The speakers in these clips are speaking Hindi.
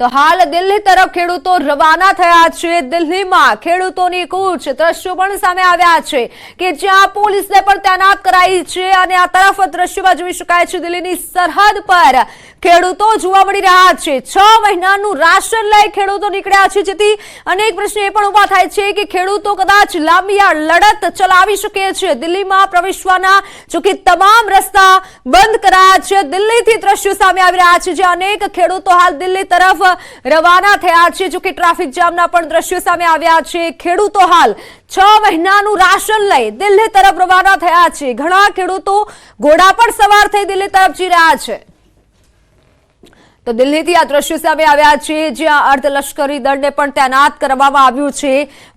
તો હાલ દિલ્હી તરફ ખેડૂતો રવાના થયા છે। દિલ્હીમાં ખેડૂતોની કૂચ દ્રશ્યો પણ સામે આવ્યા છે કે જ્યાં પોલીસને પણ તૈનાત કરાઈ છે અને આ તરફ દ્રશ્યમાં જોઈ શકાય છે દિલ્હીની સરહદ પર ખેડૂતો જોવા મળી રહ્યા છે। 6 મહિનાનું રાશન લઈ ખેડૂતો નીકળ્યા છે, જેથી અનેક પ્રશ્ન એ પણ ઉભા થાય છે કે ખેડૂતો કદાચ લાંબી લડત ચલાવી શકે છે। દિલ્હીમાં પ્રવેશવાના જો કે તમામ રસ્તા બંધ કરાયા છે। દિલ્હીથી દ્રશ્યો સામે આવી રહ્યા છે, જ્યાં અનેક ખેડૂતો હાલ દિલ્હી તરફ રવાના થયા છે। જો કે ટ્રાફિક જામના પણ દ્રશ્યો સામે આવ્યા છે। ખેડૂતો હાલ 6 મહિનાનું રાશન લઈ દિલ્હી તરફ રવાના થયા છે। ઘણા ખેડૂતો ઘોડા પર સવાર થઈ દિલ્હી તરફ જઈ રહ્યા છે। તો દિલ્હીથી આ દ્રશ્યો સામે આવ્યા છે, જ્યાં અર્ધલશ્કરી દળને પણ તૈનાત કરવામાં આવ્યું છે,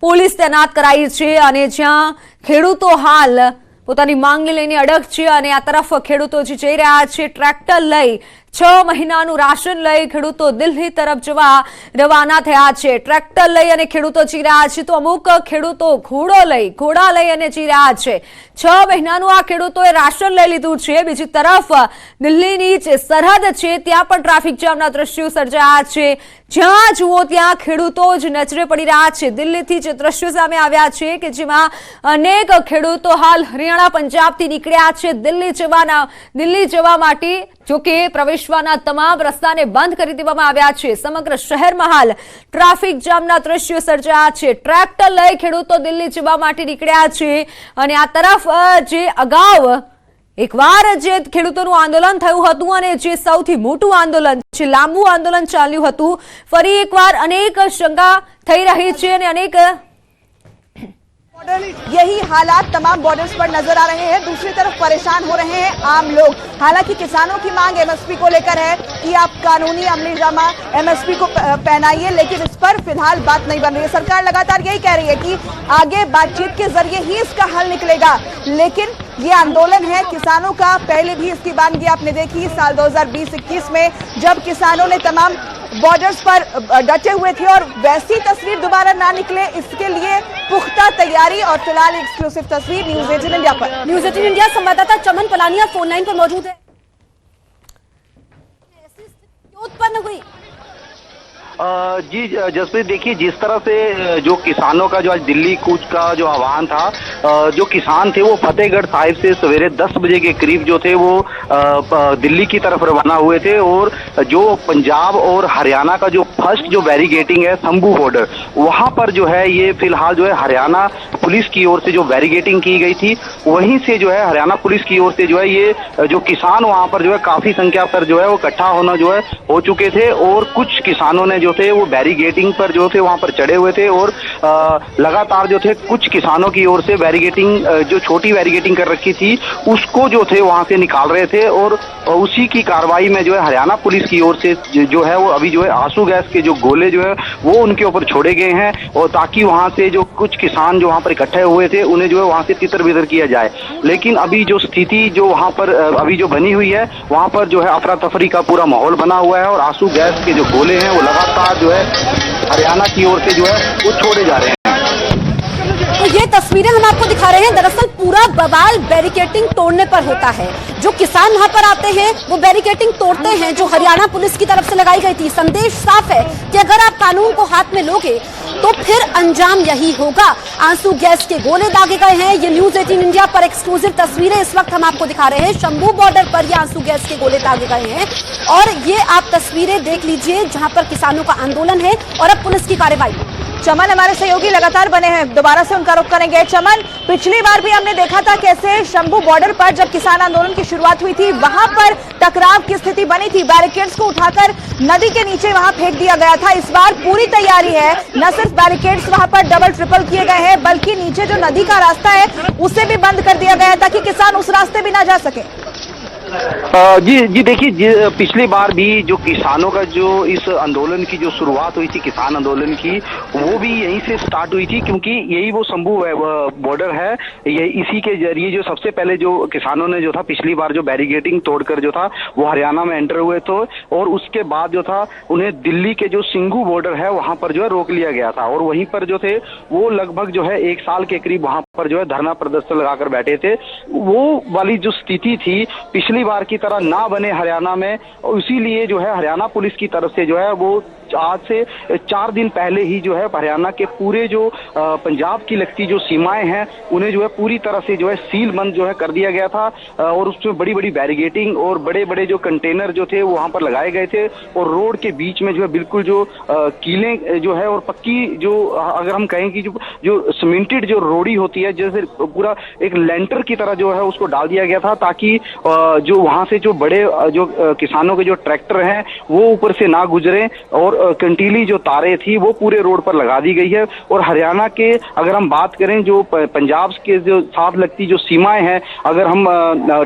પોલીસ તૈનાત કરાઈ છે અને જ્યાં ખેડૂતો હાલ પોતાની માંગને લઈને અડગ છે અને આ તરફ ખેડૂતો જે જઈ રહ્યા છે ટ્રેક્ટર લઈ 6 મહિનાનું રાશન લઈ ખેડૂતો દિલ્હી તરફ જવા રવાના થયા છે। ટ્રેક્ટર લઈ અને ખેડૂતો જઈ રહ્યા છે, તો અમુક ખેડૂતો ઘોડા લઈ અને જઈ રહ્યા છે। 6 મહિનાનું આ ખેડૂતોએ રાશન લઈ લીધું છે। બીજી તરફ દિલ્હીની જે સરહદ છે ત્યાં પણ ટ્રાફિક જામના દ્રશ્યો સર્જાયા છે। જ્યાં જુઓ ત્યાં ખેડૂતો જ નજરે પડી રહ્યા છે। દિલ્હીથી જે દ્રશ્યો સામે આવ્યા છે કે જેમાં અનેક ખેડૂતો હાલ હરિયાણા પંજાબથી નીકળ્યા છે દિલ્હી જવા માટે। જો કે પ્રવેશવાના તમામ રસ્તાને બંધ કરી દેવામાં આવ્યા છે। સમગ્ર શહેરમાં હાલ ટ્રાફિક જામના દ્રશ્યો સર્જાયા છે। ટ્રેક્ટર લઈ ખેડૂતો દિલ્હી જવા માટે નીકળ્યા છે અને આ તરફ જે અગાઉ એકવાર જે ખેડૂતોનું આંદોલન થયું હતું અને જે સૌથી મોટું આંદોલન છે, લાંબુ આંદોલન ચાલ્યું હતું, ફરી એકવાર અનેક શંકા થઈ રહી છે અને અનેક यही हालात तमाम बॉर्डर्स पर नजर आ रहे हैं। दूसरी तरफ परेशान हो रहे हैं आम लोग। हालांकि किसानों की मांग एमएसपी को लेकर है कि आप कानूनी अमलीजामा एमएसपी को पहनाइए, लेकिन इस पर फिलहाल बात नहीं बन रही है। सरकार लगातार यही कह रही है कि आगे बातचीत के जरिए ही इसका हल निकलेगा, लेकिन ये आंदोलन है किसानों का। पहले भी इसकी बानगी आपने देखी साल 2020-21 में, जब किसानों ने तमाम बॉर्डर्स पर डटे हुए थे और वैसी तस्वीर दोबारा ना निकले इसके लिए पुख्ता तैयारी। और फिलहाल एक्सक्लूसिव तस्वीर न्यूज़ 18 इंडिया पर। न्यूज़ 18 इंडिया संवाददाता चमन पलानिया फोन लाइन पर मौजूद है। क्यों उत्पन्न हुई? जी जसप्रीत, देखिए जिस तरह से जो किसानों का जो आज दिल्ली कूच का जो आह्वान था, जो किसान थे वो फतेहगढ़ साहिब से सवेरे 10 बजे के करीब जो थे वो दिल्ली की तरफ रवाना हुए थे। और जो पंजाब और हरियाणा का जो फर्स्ट जो बैरिगेटिंग है शंभू बॉर्डर, वहां पर जो है ये फिलहाल जो है हरियाणा पुलिस की ओर से जो बैरिगेटिंग की गई थी, वहीं से जो है हरियाणा पुलिस की ओर से जो है ये जो किसान वहां पर जो है काफी संख्या पर जो है वो इकट्ठा होना जो है हो चुके थे। और कुछ किसानों ने जो थे वो बैरिगेटिंग पर जो थे वहां पर चढ़े हुए थे और लगातार जो थे कुछ किसानों की ओर से बैरिगेटिंग जो छोटी बैरिगेटिंग कर रखी थी उसको जो थे वहां से निकाल रहे थे। और उसी की कार्रवाई में जो है हरियाणा पुलिस की ओर से जो है वो अभी जो है आंसू गैस के जो गोले जो है वो उनके ऊपर छोड़े गए हैं, और ताकि वहां से जो कुछ किसान जो वहां पर इकट्ठे हुए थे उन्हें जो है वहां से तितर बितर किया जाए। लेकिन अभी जो स्थिति जो वहां पर अभी जो बनी हुई है, वहां पर जो है अफरा तफरी का पूरा माहौल बना हुआ है और आंसू गैस के जो गोले हैं वो लगातार जो है हरियाणा की ओर से जो है वो छोड़े जा रहे हैं। तो ये तस्वीरें हम आपको दिखा रहे हैं। दरअसल पूरा बवाल बैरिकेटिंग तोड़ने पर होता है। जो किसान वहां पर आते हैं वो बैरिकेटिंग तोड़ते हैं जो हरियाणा पुलिस की तरफ से लगाई गई थी। संदेश साफ है कि अगर आप कानून को हाथ में लोगे तो फिर अंजाम यही होगा। आंसू गैस के गोले दागे गए हैं। ये न्यूज़ 18 इंडिया पर एक्सक्लूसिव तस्वीरें इस वक्त हम आपको दिखा रहे हैं। शंभू बॉर्डर पर ये आंसू गैस के गोले दागे गए हैं और ये आप तस्वीरें देख लीजिए जहां पर किसानों का आंदोलन है और अब पुलिस की कार्रवाई। चमन हमारे सहयोगी लगातार बने हैं, दोबारा से उनका रुख करेंगे। चमन, पिछली बार भी हमने देखा था कैसे शंभू बॉर्डर पर जब किसान आंदोलन की शुरुआत हुई थी वहां पर टकराव की स्थिति बनी थी, बैरिकेड्स को उठाकर नदी के नीचे वहां फेंक दिया गया था। इस बार पूरी तैयारी है, न सिर्फ बैरिकेड्स वहां पर डबल ट्रिपल किए गए हैं बल्कि नीचे जो नदी का रास्ता है उसे भी बंद कर दिया गया ताकि किसान उस रास्ते भी ना जा सके। जी देखिए, पिछली बार भी जो किसानों का जो इस आंदोलन की जो शुरुआत हुई थी किसान आंदोलन की, वो भी यहीं से स्टार्ट हुई थी, क्योंकि यही वो शंभू बॉर्डर है। ये इसी के जरिए जो सबसे पहले जो किसानों ने जो था पिछली बार जो बैरिगेटिंग तोड़कर जो था वो हरियाणा में एंटर हुए थे, और उसके बाद जो था उन्हें दिल्ली के जो सिंघू बॉर्डर है वहां पर जो है रोक लिया गया था। और वहीं पर जो थे वो लगभग जो है 1 साल के करीब वहां पर जो है धरना प्रदर्शन लगाकर बैठे थे। वो वाली जो स्थिति थी पिछली बार की तरह ना बने हरियाणा में, और इसीलिए जो है हरियाणा पुलिस की तरफ से जो है वो आज से 4 दिन पहले ही जो है हरियाणा के पूरे जो पंजाब की लगती जो सीमाएं हैं उन्हें जो है पूरी तरह से जो है सील बंद जो है कर दिया गया था और उसमें बड़ी बड़ी बैरिगेटिंग और बड़े बड़े जो कंटेनर जो थे वो वहां पर लगाए गए थे और रोड के बीच में जो है बिल्कुल जो कीलें जो है और पक्की जो अगर हम कहें कि जो सीमेंटेड जो रोड़ी होती है जैसे पूरा एक लेंटर की तरह जो है उसको डाल दिया गया था ताकि जो वहां से जो बड़े जो किसानों के जो ट्रैक्टर हैं वो ऊपर से ना गुजरे और कंटीली जो तारें थी वो पूरे रोड पर लगा दी गई है। और हरियाणा के अगर हम बात करें जो पंजाब के जो साथ लगती जो सीमाएं हैं अगर हम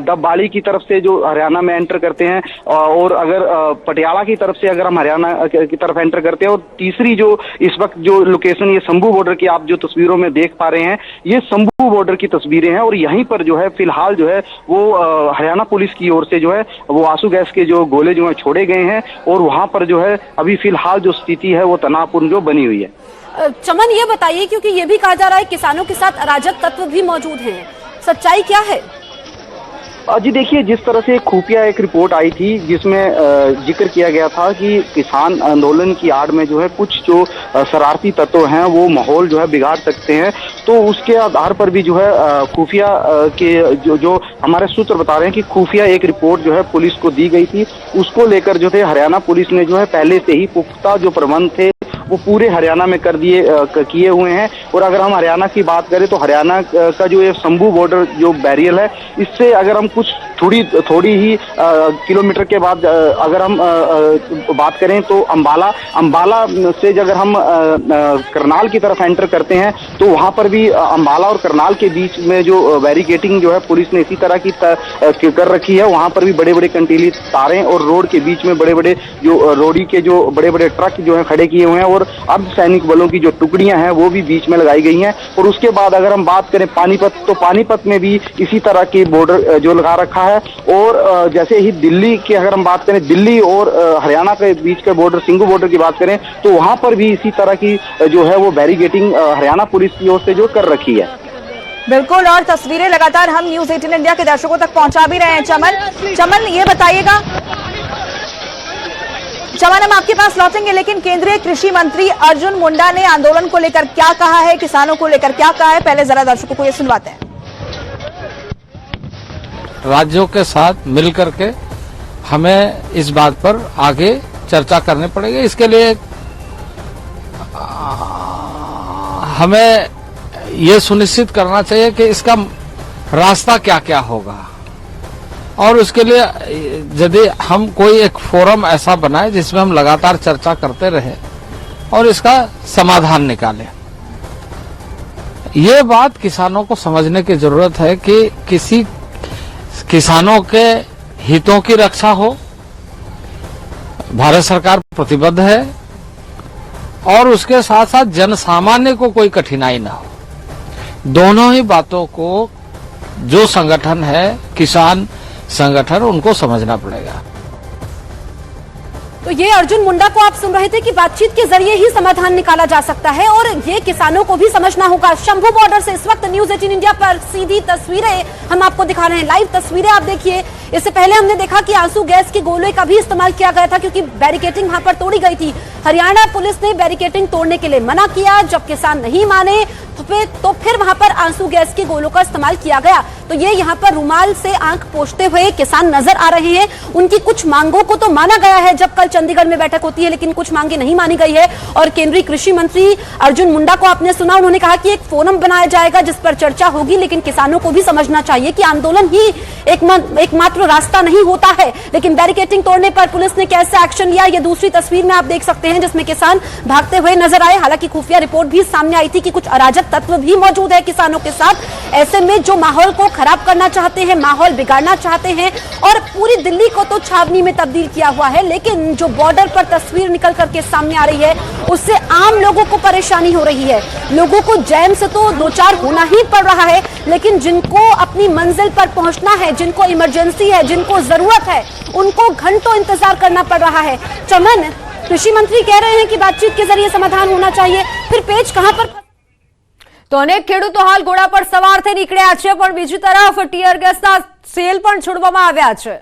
डबवाली की तरफ से जो हरियाणा में एंटर करते हैं और अगर पटियाला की तरफ से अगर हम हरियाणा की तरफ एंटर करते हैं और तीसरी जो इस वक्त जो लोकेशन ये शंभू बॉर्डर की आप जो तस्वीरों में देख पा रहे हैं ये शंभू बॉर्डर की तस्वीरें हैं और यहीं पर जो है फिलहाल जो है वो हरियाणा पुलिस की ओर से जो है वो आंसू गैस के जो गोले जो है छोड़े गए हैं और वहां पर जो है अभी फिलहाल जो स्थिति है वो तनावपूर्ण जो बनी हुई है। चमन, ये बताइए क्योंकि ये भी कहा जा रहा है किसानों के साथ अराजक तत्व भी मौजूद हैं, सच्चाई क्या है? जी देखिए, जिस तरह से खुफिया एक रिपोर्ट आई थी जिसमें जिक्र किया गया था कि किसान आंदोलन की आड़ में जो है कुछ जो शरारती तत्व हैं वो माहौल जो है बिगाड़ सकते हैं, तो उसके आधार पर भी जो है खुफिया के जो हमारे सूत्र बता रहे हैं कि खुफिया एक रिपोर्ट जो है पुलिस को दी गई थी। उसको लेकर जो थे हरियाणा पुलिस ने जो है पहले से ही पुख्ता जो प्रबंध थे वो पूरे हरियाणा में किए हुए हैं। और अगर हम हरियाणा की बात करें तो हरियाणा का जो ये शंभू बॉर्डर जो बैरियर है इससे अगर हम कुछ थोड़ी ही किलोमीटर के बाद अगर हम बात करें तो अंबाला से अगर हम करनाल की तरफ एंटर करते हैं तो वहां पर भी अंबाला और करनाल के बीच में जो बैरिकेटिंग जो है पुलिस ने इसी तरह की कर रखी है। वहां पर भी बड़े बड़े कंटीली तारें और रोड के बीच में बड़े बड़े जो रोडी के जो बड़े बड़े ट्रक जो है खड़े किए हुए हैं और अर्धसैनिक बलों की जो टुकड़ियां हैं वो भी बीच में लगाई गई हैं। और उसके बाद अगर हम बात करें पानीपत तो पानीपत में भी इसी तरह की बॉर्डर जो लगा रखा है। और जैसे ही दिल्ली की अगर हम बात करें, दिल्ली और हरियाणा के बीच का बॉर्डर सिंघू बॉर्डर की बात करें तो वहां पर भी इसी तरह की जो है वो बैरिकेटिंग हरियाणा पुलिस की ओर से जो कर रखी है। बिल्कुल, और तस्वीरें लगातार हम न्यूज़ 18 इंडिया के दर्शकों तक पहुंचा भी रहे हैं। चमन ये बताइएगा, चमन हम आपके पास लौटेंगे, लेकिन केंद्रीय कृषि मंत्री अर्जुन मुंडा ने आंदोलन को लेकर क्या कहा है, किसानों को लेकर क्या कहा है, पहले जरा दर्शकों को ये सुनवाते हैं। राज्यों के साथ मिलकर के हमें इस बात पर आगे चर्चा करनी पड़ेगी। इसके लिए हमें ये सुनिश्चित करना चाहिए कि इसका रास्ता क्या क्या होगा और उसके लिए यदि हम कोई एक फोरम ऐसा बनाए जिसमें हम लगातार चर्चा करते रहे और इसका समाधान निकालें। ये बात किसानों को समझने की जरूरत है कि किसी किसानों के हितों की रक्षा हो, भारत सरकार प्रतिबद्ध है और उसके साथ साथ जनसामान्य को कोई कठिनाई ना हो। दोनों ही बातों को जो संगठन है, किसान संगठन, उनको समझना पड़ेगा। तो ये अर्जुन मुंडा को आप सुन रहे थे कि बातचीत के जरिए ही समाधान निकाला जा सकता है और ये किसानों को भी समझना होगा। शंभू बॉर्डर से इस वक्त न्यूज़ 18 इंडिया पर सीधी तस्वीरें हम आपको दिखा रहे हैं, लाइव तस्वीरें आप देखिए। इससे पहले हमने देखा कि आंसू गैस के गोले का भी इस्तेमाल किया गया था क्योंकि बैरिकेटिंग वहां पर तोड़ी गई थी। हरियाणा पुलिस ने बैरिकेटिंग तोड़ने के लिए मना किया, जब किसान नहीं माने तो फिर वहां पर आंसू गैस के गोलों का इस्तेमाल किया गया। तो ये यहाँ पर रुमाल से आंख पोंछते हुए किसान नजर आ रहे हैं। उनकी कुछ मांगों को तो माना गया है जब कल चंडीगढ़ में बैठक होती है, लेकिन कुछ मांगे नहीं मानी गई है। और केंद्रीय कृषि मंत्री अर्जुन मुंडा को आपने सुना, उन्होंने कहा कि एक फोरम बनाया जाएगा जिस पर चर्चा होगी, लेकिन किसानों को भी समझना चाहिए कि आंदोलन ही एकमात्र रास्ता नहीं होता है। लेकिन बैरिकेटिंग तोड़ने पर पुलिस ने कैसे एक्शन लिया, ये दूसरी तस्वीर में आप देख सकते हैं जिसमें किसान भागते हुए नजर आए। हालांकि खुफिया रिपोर्ट भी सामने आई थी कि कुछ अराजक तत्व भी मौजूद है किसानों के साथ। ऐसे में जो माहौल को खराब करना चाहते हैं, माहौल बिगाड़ना चाहते हैं और पूरी दिल्ली को तो छावनी में तब्दील किया हुआ है, लेकिन जो बॉर्डर पर तस्वीर निकल करके सामने आ रही है उससे आम लोगों को परेशानी हो रही है। लोगों को जैम से तो दो चार होना ही पड़ रहा है, लेकिन जिनको अपनी मंजिल पर पहुंचना है, जिनको इमरजेंसी है, जिनको जरूरत है, उनको घंटों इंतजार करना पड़ रहा है। चमन, कृषि मंत्री कह रहे हैं कि बातचीत के जरिए समाधान होना चाहिए, फिर पेच कहां पर? तो अनेक ખેડૂતો હાલ ઘોડા પર સવાર થઈ નીકળ્યા છે, પણ બીજી તરફ ટીયર ગેસના સેલ પણ છોડવામાં આવ્યા છે।